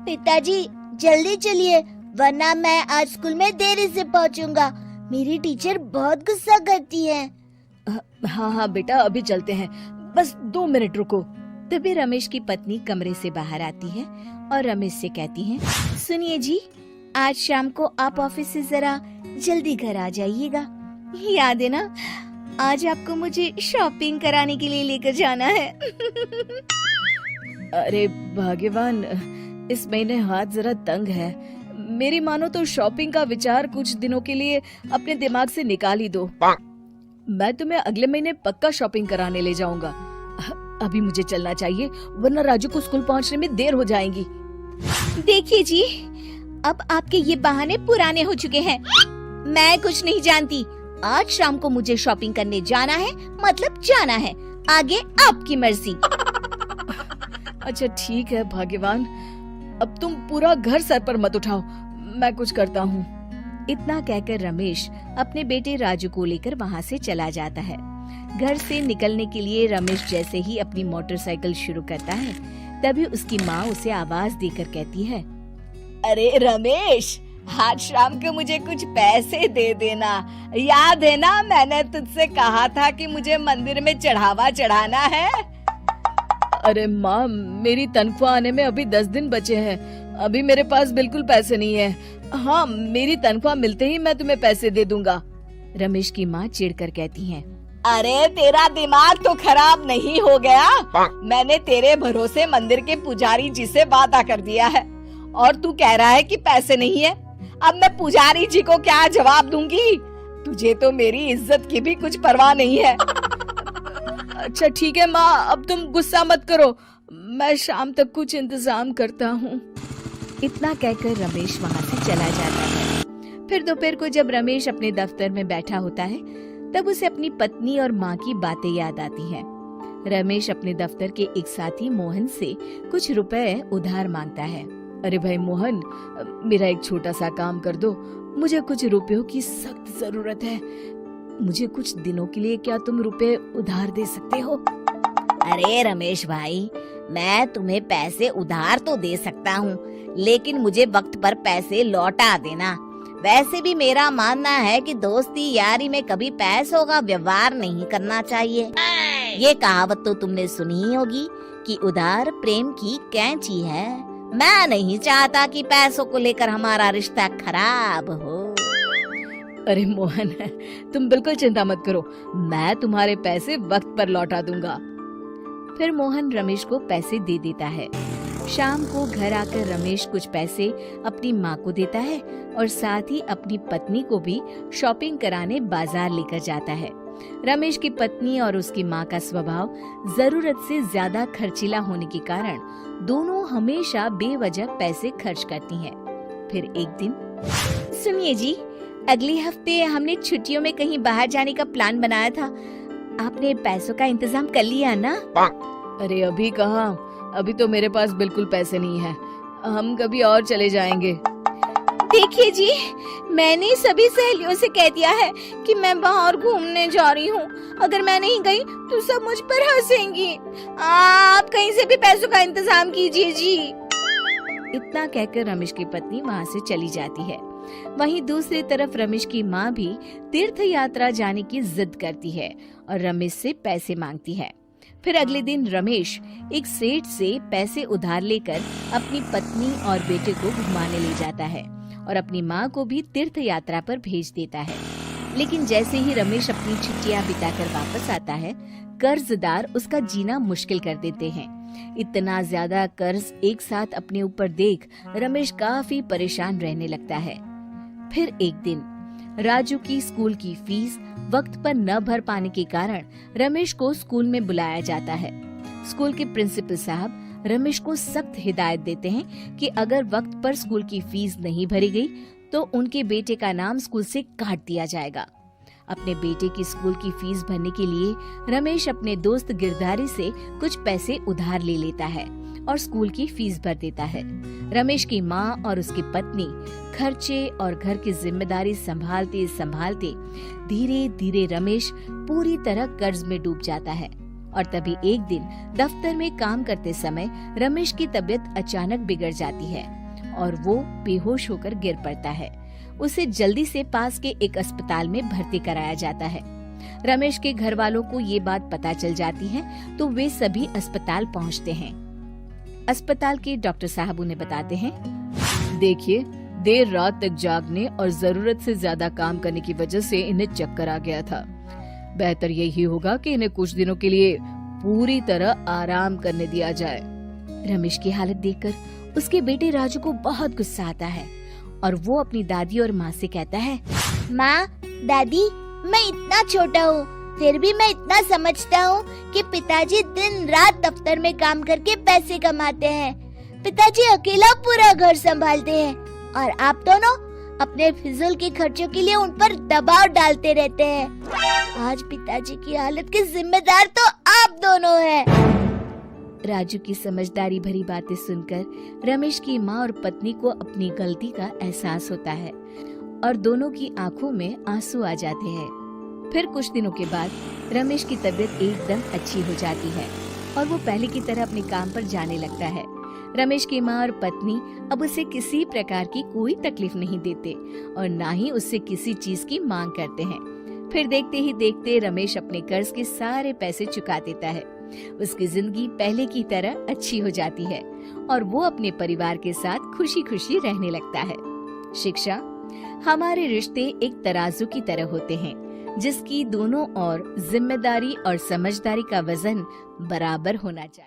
पिताजी जल्दी चलिए, वरना मैं आज स्कूल में देरी से पहुंचूंगा। मेरी टीचर बहुत गुस्सा करती है। हाँ हाँ बेटा, अभी चलते हैं, बस 2 मिनट रुको। तभी रमेश की पत्नी कमरे से बाहर आती है और रमेश से कहती है, सुनिए जी, आज शाम को आप ऑफिस से जरा जल्दी घर आ जाइएगा। याद है ना, आज आपको मुझे शॉपिंग कराने के लिए लेकर जाना है। अरे भाग्यवान, इस महीने हाथ जरा तंग है। मेरी मानो तो शॉपिंग का विचार कुछ दिनों के लिए अपने दिमाग से निकाल ही दो। मैं तुम्हें अगले महीने पक्का शॉपिंग कराने ले जाऊंगा। अभी मुझे चलना चाहिए, वरना राजू को स्कूल पहुंचने में देर हो जाएगी। देखिए जी, अब आपके ये बहाने पुराने हो चुके हैं। मैं कुछ नहीं जानती। आज शाम को मुझे शॉपिंग करने जाना है, मतलब जाना है। आगे आपकी मर्जी। अच्छा ठीक है भाग्यवान, अब तुम पूरा घर सर पर मत उठाओ, मैं कुछ करता हूँ। इतना कहकर रमेश अपने बेटे राजू को लेकर वहाँ से चला जाता है। घर से निकलने के लिए रमेश जैसे ही अपनी मोटरसाइकिल शुरू करता है, तभी उसकी माँ उसे आवाज देकर कहती है, अरे रमेश, आज शाम को मुझे कुछ पैसे दे देना। याद है ना, मैंने तुझसे कहा था कि मुझे मंदिर में चढ़ावा चढ़ाना है। अरे माँ, मेरी तनख्वाह आने में अभी 10 दिन बचे हैं। अभी मेरे पास बिल्कुल पैसे नहीं है। हाँ, मेरी तनख्वाह मिलते ही मैं तुम्हें पैसे दे दूंगा। रमेश की माँ चिढ़कर कहती हैं, अरे तेरा दिमाग तो खराब नहीं हो गया? मैंने तेरे भरोसे मंदिर के पुजारी जी से वादा कर दिया है और तू कह रहा है कि पैसे नहीं है। अब मैं पुजारी जी को क्या जवाब दूंगी? तुझे तो मेरी इज्जत की भी कुछ परवाह नहीं है। अच्छा ठीक है माँ, अब तुम गुस्सा मत करो, मैं शाम तक कुछ इंतजाम करता हूँ। इतना कहकर रमेश वहाँ से चला जाता है। फिर दोपहर को जब रमेश अपने दफ्तर में बैठा होता है, तब उसे अपनी पत्नी और माँ की बातें याद आती हैं। रमेश अपने दफ्तर के एक साथी मोहन से कुछ रुपए उधार मांगता है। अरे भाई मोहन, मेरा एक छोटा सा काम कर दो, मुझे कुछ रुपयों की सख्त जरूरत है। मुझे कुछ दिनों के लिए क्या तुम रुपए उधार दे सकते हो? अरे रमेश भाई, मैं तुम्हें पैसे उधार तो दे सकता हूँ, लेकिन मुझे वक्त पर पैसे लौटा देना। वैसे भी मेरा मानना है कि दोस्ती यारी में कभी पैसों का व्यवहार नहीं करना चाहिए। ये कहावत तो तुमने सुनी ही होगी कि उधार प्रेम की कैंची है। मैं नहीं चाहता कि पैसों को लेकर हमारा रिश्ता खराब हो। अरे मोहन, तुम बिल्कुल चिंता मत करो, मैं तुम्हारे पैसे वक्त पर लौटा दूंगा। फिर मोहन रमेश को पैसे दे देता है। शाम को घर आकर रमेश कुछ पैसे अपनी माँ को देता है और साथ ही अपनी पत्नी को भी शॉपिंग कराने बाजार लेकर जाता है। रमेश की पत्नी और उसकी माँ का स्वभाव जरूरत से ज्यादा खर्चीला होने के कारण दोनों हमेशा बेवजह पैसे खर्च करती हैं। फिर एक दिन, सुनिए जी, अगले हफ्ते हमने छुट्टियों में कहीं बाहर जाने का प्लान बनाया था। आपने पैसों का इंतजाम कर लिया ना? अरे अभी कहाँ, अभी तो मेरे पास बिल्कुल पैसे नहीं है। हम कभी और चले जाएंगे। देखिए जी, मैंने सभी सहेलियों से कह दिया है कि मैं बाहर घूमने जा रही हूँ। अगर मैं नहीं गई तो सब मुझ पर हंसेंगी। आप कहीं से भी पैसों का इंतजाम कीजिए जी। इतना कहकर रमेश की पत्नी वहाँ से चली जाती है। वहीं दूसरी तरफ रमेश की माँ भी तीर्थ यात्रा जाने की जिद करती है और रमेश से पैसे मांगती है। फिर अगले दिन रमेश एक सेठ से पैसे उधार लेकर अपनी पत्नी और बेटे को घुमाने ले जाता है और अपनी माँ को भी तीर्थ यात्रा पर भेज देता है। लेकिन जैसे ही रमेश अपनी छुट्टियाँ बिताकर वापस आता है, कर्जदार उसका जीना मुश्किल कर देते हैं। इतना ज्यादा कर्ज एक साथ अपने ऊपर देख रमेश काफी परेशान रहने लगता है। फिर एक दिन राजू की स्कूल की फीस वक्त पर न भर पाने के कारण रमेश को स्कूल में बुलाया जाता है। स्कूल के प्रिंसिपल साहब रमेश को सख्त हिदायत देते हैं कि अगर वक्त पर स्कूल की फीस नहीं भरी गई तो उनके बेटे का नाम स्कूल से काट दिया जाएगा। अपने बेटे की स्कूल की फीस भरने के लिए रमेश अपने दोस्त गिरधारी से कुछ पैसे उधार ले लेता है और स्कूल की फीस भर देता है। रमेश की माँ और उसकी पत्नी खर्चे और घर की जिम्मेदारी संभालते संभालते धीरे धीरे रमेश पूरी तरह कर्ज में डूब जाता है और तभी एक दिन दफ्तर में काम करते समय रमेश की तबीयत अचानक बिगड़ जाती है और वो बेहोश होकर गिर पड़ता है। उसे जल्दी से पास के एक अस्पताल में भर्ती कराया जाता है। रमेश के घर वालों को ये बात पता चल जाती है तो वे सभी अस्पताल पहुंचते हैं। अस्पताल के डॉक्टर साहब उन्हें बताते हैं, देखिए, देर रात तक जागने और जरूरत से ज्यादा काम करने की वजह से इन्हें चक्कर आ गया था। बेहतर यही होगा कि इन्हें कुछ दिनों के लिए पूरी तरह आराम करने दिया जाए। रमेश की हालत देखकर उसके बेटे राजू को बहुत गुस्सा आता है और वो अपनी दादी और माँ से कहता है, माँ, दादी, मैं इतना छोटा हूँ, फिर भी मैं इतना समझता हूँ कि पिताजी दिन रात दफ्तर में काम करके पैसे कमाते हैं। पिताजी अकेला पूरा घर संभालते हैं और आप दोनों अपने फिजूल के खर्चों के लिए उन पर दबाव डालते रहते हैं। आज पिताजी की हालत के जिम्मेदार तो आप दोनों हैं। राजू की समझदारी भरी बातें सुनकर रमेश की माँ और पत्नी को अपनी गलती का एहसास होता है और दोनों की आंखों में आंसू आ जाते हैं। फिर कुछ दिनों के बाद रमेश की तबीयत एकदम अच्छी हो जाती है और वो पहले की तरह अपने काम पर जाने लगता है। रमेश की माँ और पत्नी अब उसे किसी प्रकार की कोई तकलीफ नहीं देते और ना ही उससे किसी चीज की मांग करते हैं। फिर देखते ही देखते रमेश अपने कर्ज के सारे पैसे चुका देता है। उसकी जिंदगी पहले की तरह अच्छी हो जाती है और वो अपने परिवार के साथ खुशी खुशी रहने लगता है। शिक्षा, हमारे रिश्ते एक तराजू की तरह होते हैं जिसकी दोनों ओर जिम्मेदारी और समझदारी का वजन बराबर होना चाहिए।